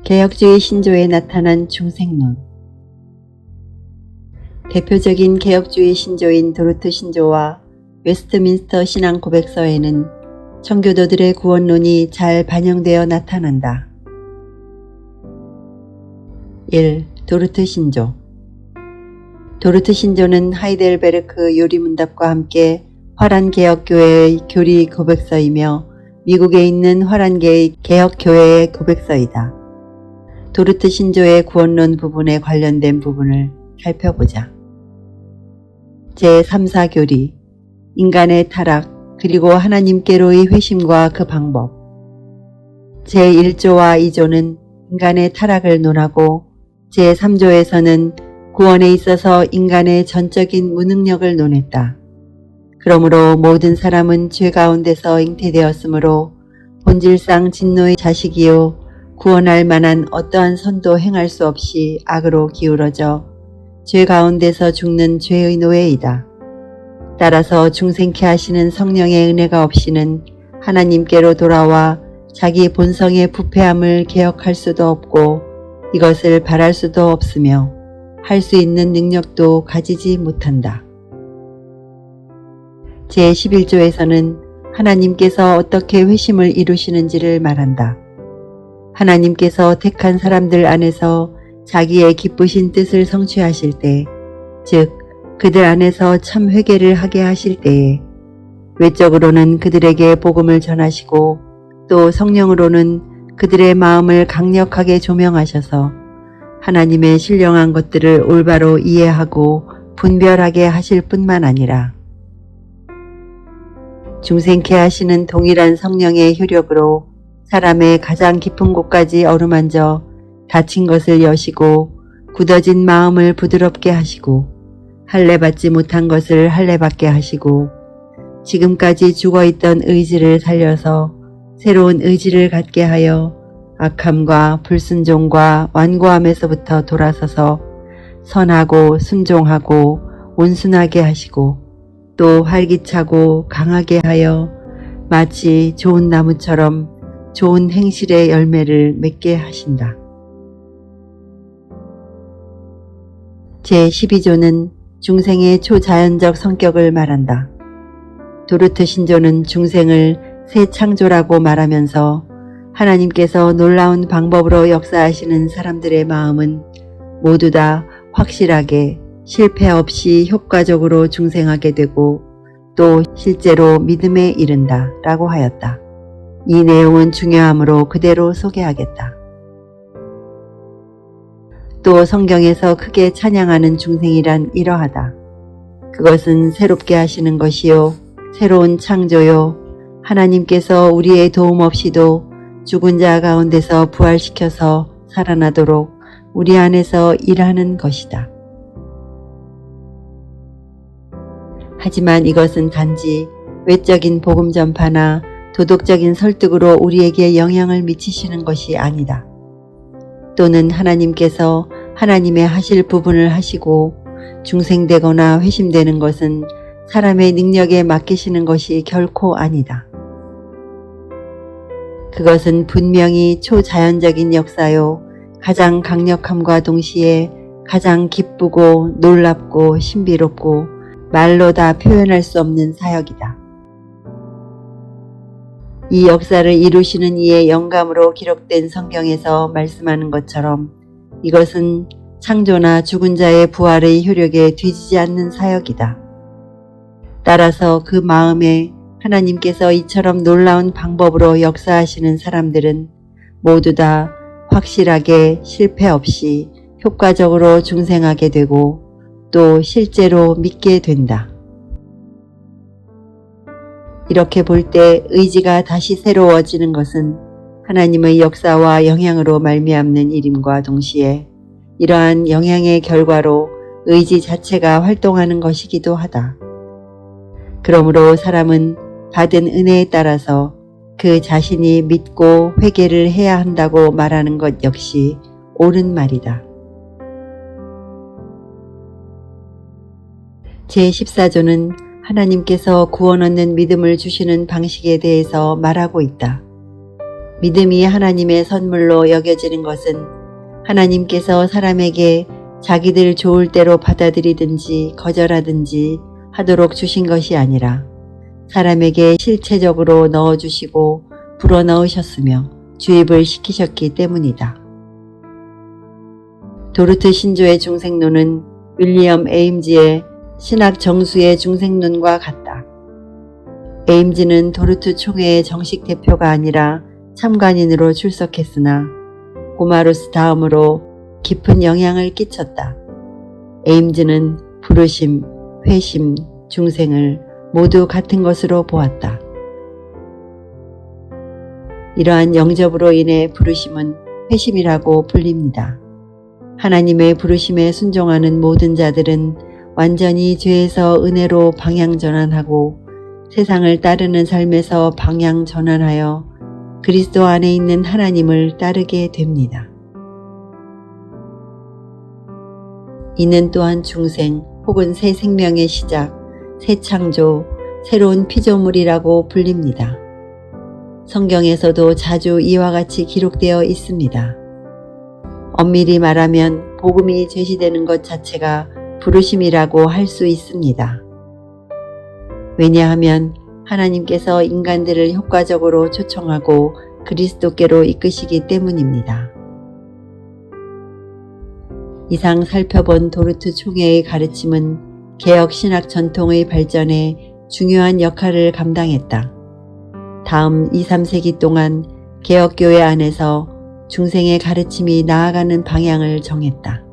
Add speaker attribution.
Speaker 1: 개혁주의 신조에 나타난 중생론. 대표적인 개혁주의 신조인 도르트 신조와 웨스트민스터 신앙 고백서에는 청교도들의 구원론이 잘 반영되어 나타난다. 1. 도르트 신조. 도르트 신조는 하이델베르크 요리문답과 함께 화란개혁교회의 교리 고백서이며 미국에 있는 화란계의 개혁교회의 고백서이다. 도르트 신조의 구원론 부분에 관련된 부분을 살펴보자. 제3사교리, 인간의 타락, 그리고 하나님께로의 회심과 그 방법. 제1조와 2조는 인간의 타락을 논하고 제3조에서는 구원에 있어서 인간의 전적인 무능력을 논했다. 그러므로 모든 사람은 죄 가운데서 잉태되었으므로 본질상 진노의 자식이요 구원할 만한 어떠한 선도 행할 수 없이 악으로 기울어져 죄 가운데서 죽는 죄의 노예이다. 따라서 중생케 하시는 성령의 은혜가 없이는 하나님께로 돌아와 자기 본성의 부패함을 개혁할 수도 없고 이것을 바랄 수도 없으며 할 수 있는 능력도 가지지 못한다. 제11조에서는 하나님께서 어떻게 회심을 이루시는지를 말한다. 하나님께서 택한 사람들 안에서 자기의 기쁘신 뜻을 성취하실 때, 즉 그들 안에서 참 회개를 하게 하실 때에 외적으로는 그들에게 복음을 전하시고 또 성령으로는 그들의 마음을 강력하게 조명하셔서 하나님의 신령한 것들을 올바로 이해하고 분별하게 하실 뿐만 아니라 중생케 하시는 동일한 성령의 효력으로 사람의 가장 깊은 곳까지 어루만져 다친 것을 여시고 굳어진 마음을 부드럽게 하시고 할례받지 못한 것을 할례받게 하시고 지금까지 죽어있던 의지를 살려서 새로운 의지를 갖게 하여 악함과 불순종과 완고함에서부터 돌아서서 선하고 순종하고 온순하게 하시고 또 활기차고 강하게 하여 마치 좋은 나무처럼 좋은 행실의 열매를 맺게 하신다. 제12조는 중생의 초자연적 성격을 말한다. 도르트 신조는 중생을 새 창조라고 말하면서 하나님께서 놀라운 방법으로 역사하시는 사람들의 마음은 모두 다 확실하게 실패 없이 효과적으로 중생하게 되고 또 실제로 믿음에 이른다 라고 하였다. 이 내용은 중요하므로 그대로 소개하겠다. 또 성경에서 크게 찬양하는 중생이란 이러하다. 그것은 새롭게 하시는 것이요 새로운 창조요 하나님께서 우리의 도움 없이도 죽은 자 가운데서 부활시켜서 살아나도록 우리 안에서 일하는 것이다. 하지만 이것은 단지 외적인 복음 전파나 도덕적인 설득으로 우리에게 영향을 미치시는 것이 아니다. 또는 하나님께서 하나님의 하실 부분을 하시고 중생되거나 회심되는 것은 사람의 능력에 맡기시는 것이 결코 아니다. 그것은 분명히 초자연적인 역사요 가장 강력함과 동시에 가장 기쁘고 놀랍고 신비롭고 말로 다 표현할 수 없는 사역이다. 이 역사를 이루시는 이의 영감으로 기록된 성경에서 말씀하는 것처럼 이것은 창조나 죽은 자의 부활의 효력에 뒤지지 않는 사역이다. 따라서 그 마음에 하나님께서 이처럼 놀라운 방법으로 역사하시는 사람들은 모두 다 확실하게 실패 없이 효과적으로 중생하게 되고 또 실제로 믿게 된다. 이렇게 볼 때 의지가 다시 새로워지는 것은 하나님의 역사와 영향으로 말미암는 일임과 동시에 이러한 영향의 결과로 의지 자체가 활동하는 것이기도 하다. 그러므로 사람은 받은 은혜에 따라서 그 자신이 믿고 회개를 해야 한다고 말하는 것 역시 옳은 말이다. 제14조는 하나님께서 구원 얻는 믿음을 주시는 방식에 대해서 말하고 있다. 믿음이 하나님의 선물로 여겨지는 것은 하나님께서 사람에게 자기들 좋을 대로 받아들이든지 거절하든지 하도록 주신 것이 아니라 사람에게 실체적으로 넣어주시고 불어넣으셨으며 주입을 시키셨기 때문이다. 도르트 신조의 중생론은 윌리엄 에임즈의 신학 정수의 중생론과 같다. 에임즈는 도르트 총회의 정식 대표가 아니라 참관인으로 출석했으나 고마루스 다음으로 깊은 영향을 끼쳤다. 에임즈는 부르심, 회심, 중생을 모두 같은 것으로 보았다. 이러한 영접으로 인해 부르심은 회심이라고 불립니다. 하나님의 부르심에 순종하는 모든 자들은 완전히 죄에서 은혜로 방향 전환하고 세상을 따르는 삶에서 방향 전환하여 그리스도 안에 있는 하나님을 따르게 됩니다. 이는 또한 중생 혹은 새 생명의 시작, 새 창조, 새로운 피조물이라고 불립니다. 성경에서도 자주 이와 같이 기록되어 있습니다. 엄밀히 말하면 복음이 제시되는 것 자체가 부르심이라고 할 수 있습니다. 왜냐하면 하나님께서 인간들을 효과적으로 초청하고 그리스도께로 이끄시기 때문입니다. 이상 살펴본 도르트 총회의 가르침은 개혁 신학 전통의 발전에 중요한 역할을 감당했다. 다음 2, 3세기 동안 개혁교회 안에서 중생의 가르침이 나아가는 방향을 정했다.